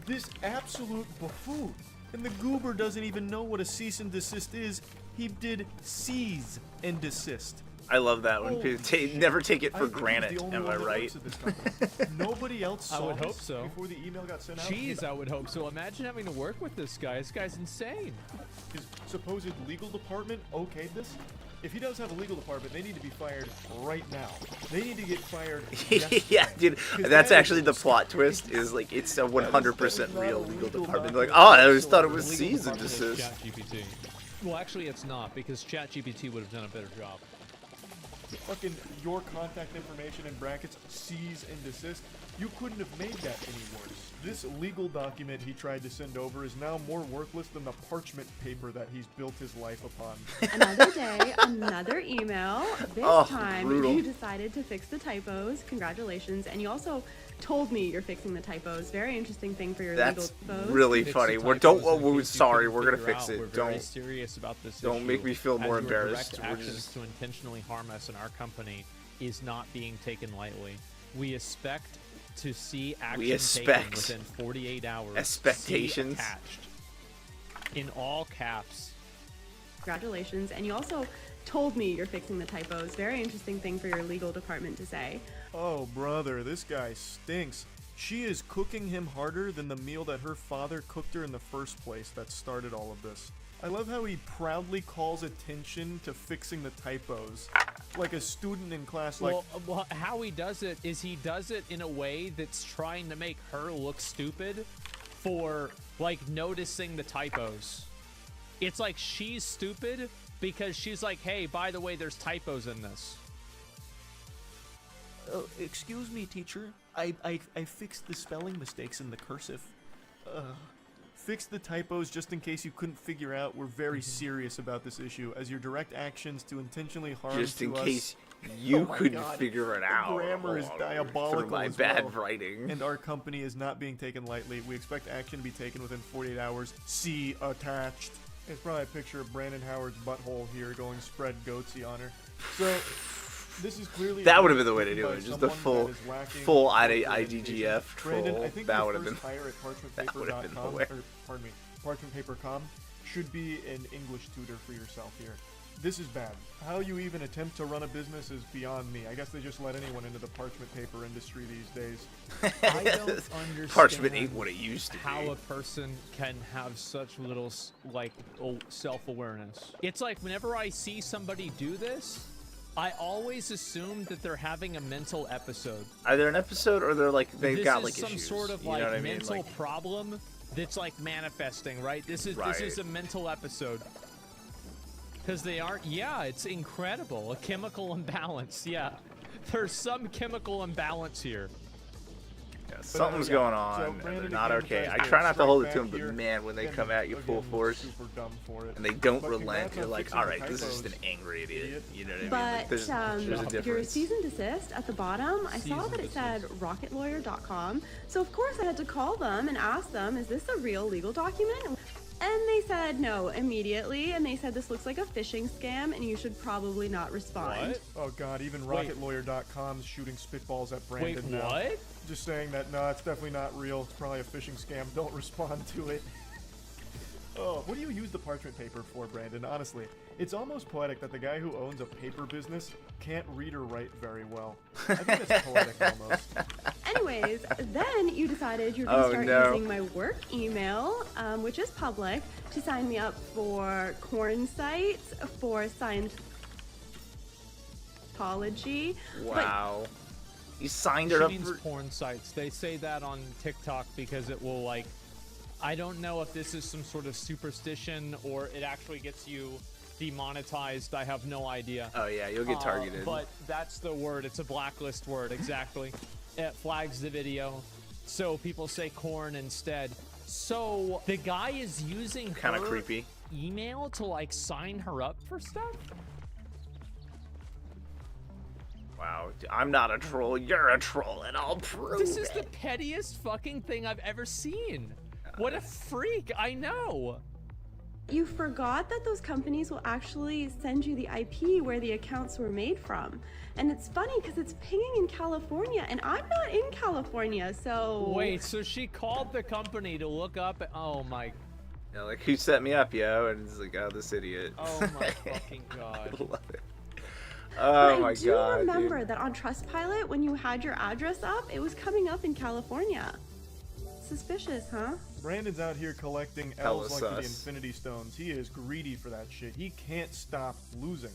This absolute buffoon. And the goober doesn't even know what a cease and desist is. He did seize and desist. I love that when Holy people shit. never take it I for think he's granted. the only Am one I that right? works at this company. Nobody else I saw would hope this so. before the email got sent out. Jeez, I would hope so. Imagine having to work with this guy. This guy's insane. His supposed legal department okayed this. If he does have a legal department, they need to be fired right now. They need to get fired. Yeah, dude. 'Cause That's that actually the is- plot twist. Is like it's a 100% not a real legal legal department. They're like, document. oh, I always thought it was Legal cease and department is desist. ChatGPT. Well, actually, it's not because ChatGPT would have done a better job. Fucking your contact information in brackets, cease and desist. You couldn't have made that any worse. This legal document he tried to send over is now more worthless than the parchment paper that he's built his life upon. Another day, another email. This Oh, time brutal. you decided to fix the typos. Congratulations. And you also told me you're fixing the typos. Very interesting thing for your That's legal typos. really Fix funny. the We're typos don't. in We're case you sorry. couldn't We're gonna figure fix out. it. We're very Don't. serious about this don't issue, make me feel as more your direct embarrassed. We're actions just- to intentionally harm us and our company is not being taken lightly. We expect to see action taken expect within 48 hours. expectations. See attached. In all caps. Congratulations. And you also told me you're fixing the typos. Very interesting thing for your legal department to say. Oh, brother, this guy stinks. She is cooking him harder than the meal that her father cooked her in the first place that started all of this. I love how he proudly calls attention to fixing the typos. like a student in class, like, well, how he does it is he does it in a way that's trying to make her look stupid for, like, noticing the typos. It's like she's stupid because she's like, hey, by the way, there's typos in this. Excuse me, teacher. I fixed the spelling mistakes in the cursive. fix the typos just in case you couldn't figure out. We're very serious about this issue, as your direct actions to intentionally harm Just in to us. case you Oh my couldn't God. figure it The out. grammar is diabolical Through my as bad well. writing. And our company is not being taken lightly. We expect action to be taken within 48 hours. See attached. It's probably a picture of Brandon Howard's butthole here going spread goatsy on her. So, this is clearly... That would have been the way to do by it. Just the someone that is lacking full orientation. IGGF Brandon, troll. I think That your would have first been. hire at that would have been the parchmentpaper.com, way. or pardon me, parchmentpaper.com should be an English tutor for yourself here. This is bad. How you even attempt to run a business is beyond me. I guess they just let anyone into the parchment paper industry these days. I don't understand Parchment ain't what it used to how be. a person can have such little self-awareness. It's like whenever I see somebody do this, I always assume that they're having a mental episode. Either an episode or they're like they've This got is like some issues. sort of you like know what I mean? mental Like, problem that's like manifesting, right? This is a mental episode. Because they aren't. Yeah, it's incredible. A chemical imbalance. Yeah, there's some chemical imbalance here. yeah, something's yeah. going So on. and Brandon they're not again okay. tries I to try not to strike hold it to back them, here. but man, when they Again, come at you full again, force super dumb for it. and they don't But relent, congrats you're on like, fixing all the right, this is just an typos, angry idiot. You know what I mean? But Like, there's a your difference. cease and desist at the bottom, I saw that it said rocketlawyer.com. So of course I had to call them and ask them, is this a real legal document? And they said no immediately, and they said this looks like a phishing scam and you should probably not respond. What? Oh god, even Wait. rocketlawyer.com's shooting spitballs at Brandon Wait, now. what? Just saying that, no, it's definitely not real. It's probably a phishing scam. Don't respond to it. Oh, what do you use the parchment paper for, Brandon? Honestly, it's almost poetic that the guy who owns a paper business can't read or write very well. I think that's poetic almost. Anyways, then you decided you're going to start using my work email, which is public, to sign me up for corn sites, for Scientology. Wow. You signed She her up means for... porn sites. They say that on TikTok because it will like. I don't know if this is some sort of superstition or it actually gets you demonetized. I have no idea. Oh yeah, you'll get targeted. But that's the word. It's a blacklist word, exactly. It flags the video, so people say corn instead. So the guy is using Kinda her creepy. email to like sign her up for stuff. Wow, I'm not a troll, you're a troll, and I'll prove This is it. the pettiest fucking thing I've ever seen. What a freak! I know. You forgot that those companies will actually send you the IP where the accounts were made from. And it's funny because it's pinging in California, and I'm not in California, so... Wait, so she called the company to look up. Oh my. Yeah, like, who set me up, yo? And it's like, oh, this idiot. Oh my fucking god. I love it. But Oh my I do god, remember dude. that on Trustpilot, when you had your address up, it was coming up in California. Suspicious, huh? Brandon's out here collecting Hella L's like the sus. Infinity Stones. He is greedy for that shit. He can't stop losing.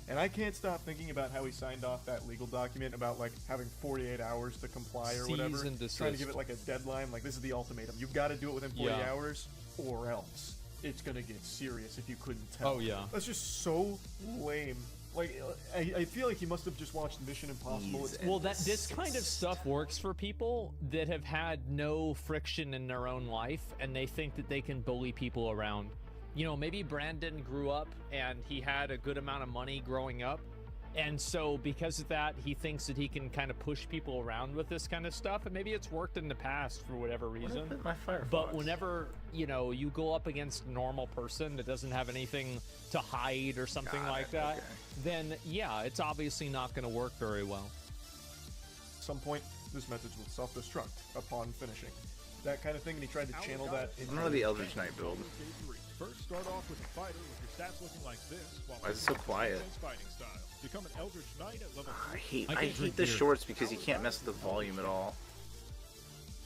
And I can't stop thinking about how he signed off that legal document about like having 48 hours to comply or Cease whatever. and desist. Trying to give it like a deadline, like this is the ultimatum. You've got to do it within 40 Yeah. hours or else it's gonna get serious if you couldn't tell. Oh, yeah. That's just so lame. Like, I feel like he must have just watched Mission Impossible. It's Well, this kind of stuff works for people that have had no friction in their own life and they think that they can bully people around. You know, maybe Brandon grew up and he had a good amount of money growing up. And so because of that, he thinks that he can kind of push people around with this kind of stuff. And maybe it's worked in the past for whatever reason. My Firefox. But whenever, you know, you go up against a normal person that doesn't have anything to hide or something Got like it, that, okay. then yeah, it's obviously not going to work very well. At some point, this message will self-destruct upon finishing. That kind of thing, and he tried to channel that into... I don't know the Eldritch Knight build. First, start off with a fighter with your stats looking like this. While Why is it so quiet? fighting style. Become an Eldritch Knight at level I hate I I can drink hate the beer. shorts because you can't mess with the volume at all.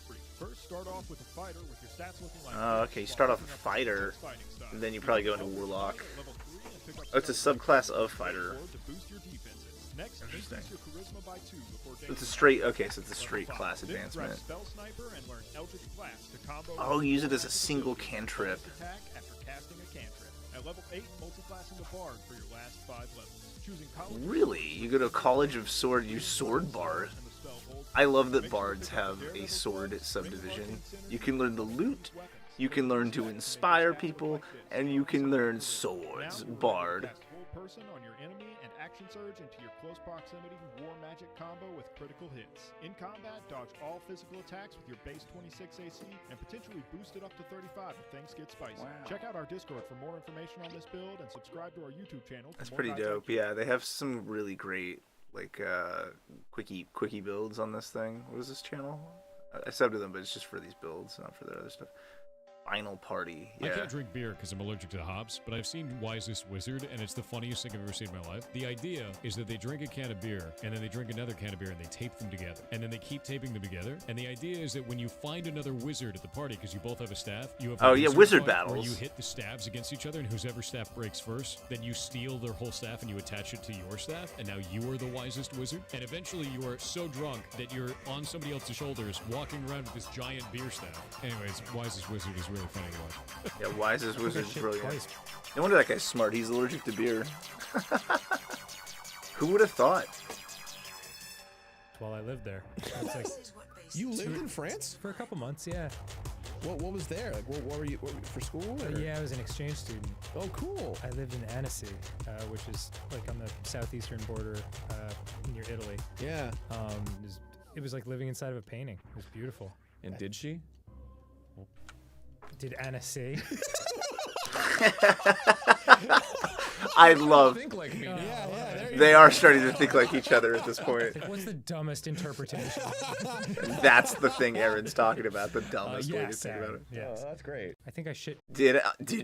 3. First, start off with a fighter with your stats looking like Oh, this. okay, you while start off picking up fighter, fighting style. and then you probably go into Eldritch Warlock. Knight at level 3 and pick up Oh, it's a Stone subclass of Sword fighter. to boost your defenses. Next, Interesting. increase your charisma by 2 before It's a gaining straight, okay, so it's a level straight 5. class Then advancement. grab Spell Sniper and learn Eldritch Blast to combo Oh, with use it your as a single ability. cantrip. Bonus attack after casting a cantrip. At level 8, multi-classing the Bard for your last 5 levels. Choosing College of Really? Swords, You go to College of Sword, you sword bard. and the spell holds. I love that Make sure to bards pick up have the a Daredevil sword Club, subdivision. Ring Marking You Synergy, can learn the and loot, weapons. you can learn to inspire people, and you can learn swords. Bard. Cast Hold Person on your enemy and Action Surge into your close proximity war magic combo with critical hits. In combat, dodge all physical attacks with your base 26 AC and potentially boost it up to 35 if things get spicy. Check out our Discord for more information on this build and subscribe to our YouTube channel. For That's more pretty guides like dope. you. Yeah, they have some really great like quickie builds on this thing. What is this channel? I subbed to them, but it's just for these builds, not for their other stuff. Final Party. I Yeah. can't drink beer because I'm allergic to the hops, but I've seen Wisest Wizard, and it's the funniest thing I've ever seen in my life. The idea is that they drink a can of beer, and then they drink another can of beer, and they tape them together. And then they keep taping them together. And the idea is that when you find another wizard at the party, because you both have a staff, you have a Oh, yeah, wizard fight where battles. you hit the staves against each other, and whoever staff breaks first, then you steal their whole staff and you attach it to your staff, and now you are the wisest wizard. And eventually you are so drunk that you're on somebody else's shoulders, walking around with this giant beer staff. Anyways, Wisest Wizard is really funny to watch. Yeah, Wisest Wizard is brilliant. No wonder that guy's smart. He's allergic to beer. Who would have thought? While I lived there. It's like You lived in France? for a couple months, yeah. What was there? Like, what were you for school? Or? Yeah, I was an exchange student. Oh, cool. I lived in Annecy, which is like on the southeastern border near Italy. Yeah. It was like living inside of a painting. It was beautiful. And did she? Did Annecy? I love. Think like me. Yeah. They are starting to think like each other at this point. Like, what's the dumbest interpretation? That's the thing Aaron's talking about. The dumbest way to yes, think about Aaron, it. yes. Oh, that's great. I think I should. Did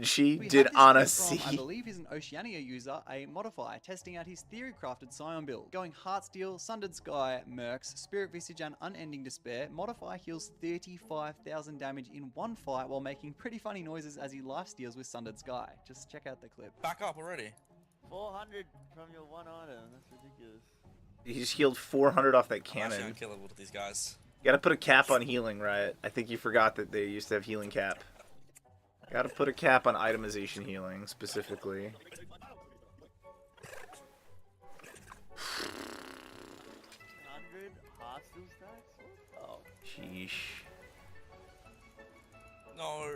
she? We Did have this Anna clip from, I see? believe he's an Oceania user, a modifier, testing out his theory-crafted Scion build. Going Heartsteel, Sundered Sky, Mercs, Spirit Visage and Unending Despair, modifier heals 35,000 damage in one fight while making pretty funny noises as he lifesteals with Sundered Sky. Just check out the clip. Back up already. 400 from your one item. That's ridiculous. He just healed 400 off that I'm actually cannon. unkillable to these guys. Gotta put a cap on healing, Riot. I think you forgot that they used to have healing cap. Gotta put a cap on itemization healing, specifically. 100 hostile stacks? Oh. Sheesh. No.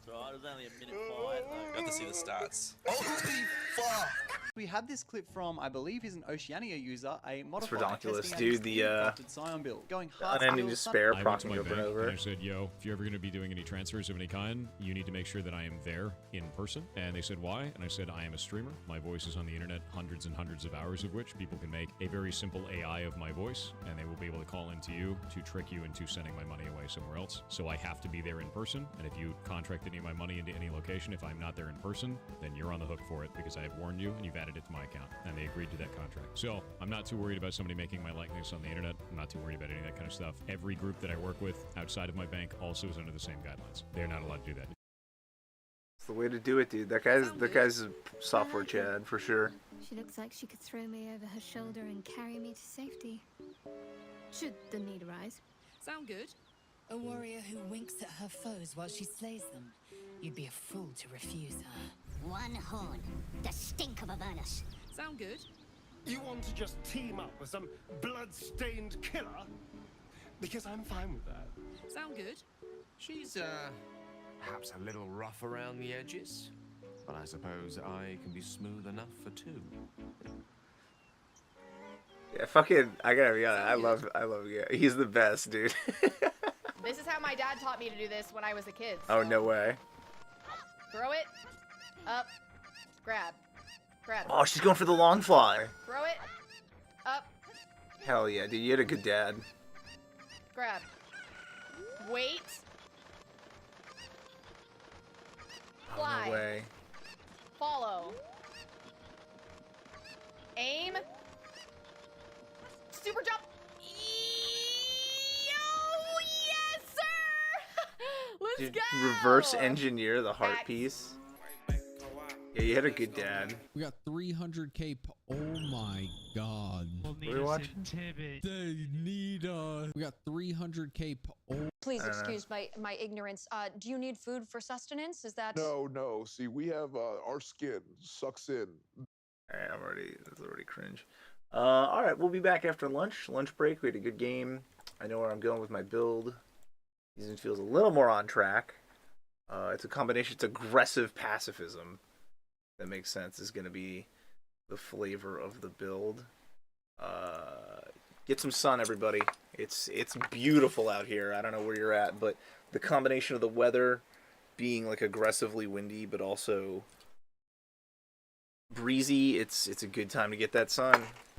So it was only a minute fight. Got to see the stats. Holy fuck! We have this clip from, I believe he's an Oceania user, a modifier ridiculous, testing out dude. his The, theory-crafted Scion build. Going Unending Heartsteel, Despair I went to my proccing over bank and over. and I said, yo, if you're ever going to be doing any transfers of any kind, you need to make sure that I am there in person. And they said, why? And I said, I am a streamer. My voice is on the internet, hundreds and hundreds of hours of which people can make a very simple AI of my voice, and they will be able to call into you to trick you into sending my money away somewhere else. So I have to be there in person, and if you contract any of my money into any location, if I'm not there in person, then you're on the hook for it because I have warned you and you've added it to my account. And they agreed to that contract. So I'm not too worried about somebody making my likeness on the internet. I'm not too worried about any of that kind of stuff. Every group that I work with outside of my bank also is under the same guidelines. They're not allowed to do that. It's the way to do it, dude. That guy's a software Chad for sure. She looks like she could throw me over her shoulder and carry me to safety. Should the need arise. Sound good? A warrior who winks at her foes while she slays them. You'd be a fool to refuse her. One horn, the stink of Avernus. Sound good? You want to just team up with some blood-stained killer? Because I'm fine with that. Sound good? She's, perhaps a little rough around the edges, but I suppose I can be smooth enough for two. Yeah, fucking, I gotta be honest, I love yeah. He's the best, dude. This is how my dad taught me to do this when I was a kid. Oh, no way. Throw it, up, grab. Grab. Oh, she's going for the long fly. Throw it, up, Hell yeah, dude, you had a good dad. grab. Wait. Fly. Oh, no way. Follow. Aim. Super jump. Oh, yes, sir! Let's Dude, go! reverse engineer the heart Back. piece. Yeah, you had a good dad. We got 300k. Oh my god. What are you watching? They need us. We got 300k. Please excuse my ignorance. Do you need food for sustenance? Is that... No. See, we have our skin sucks in. Alright, that's already cringe. Alright, we'll be back after lunch. Lunch break. We had a good game. I know where I'm going with my build. Season feels a little more on track. It's a combination. It's aggressive pacifism. That makes sense. Is going to be the flavor of the build. Get some sun, everybody. It's beautiful out here. I don't know where you're at, but the combination of the weather being like aggressively windy, but also breezy. It's a good time to get that sun.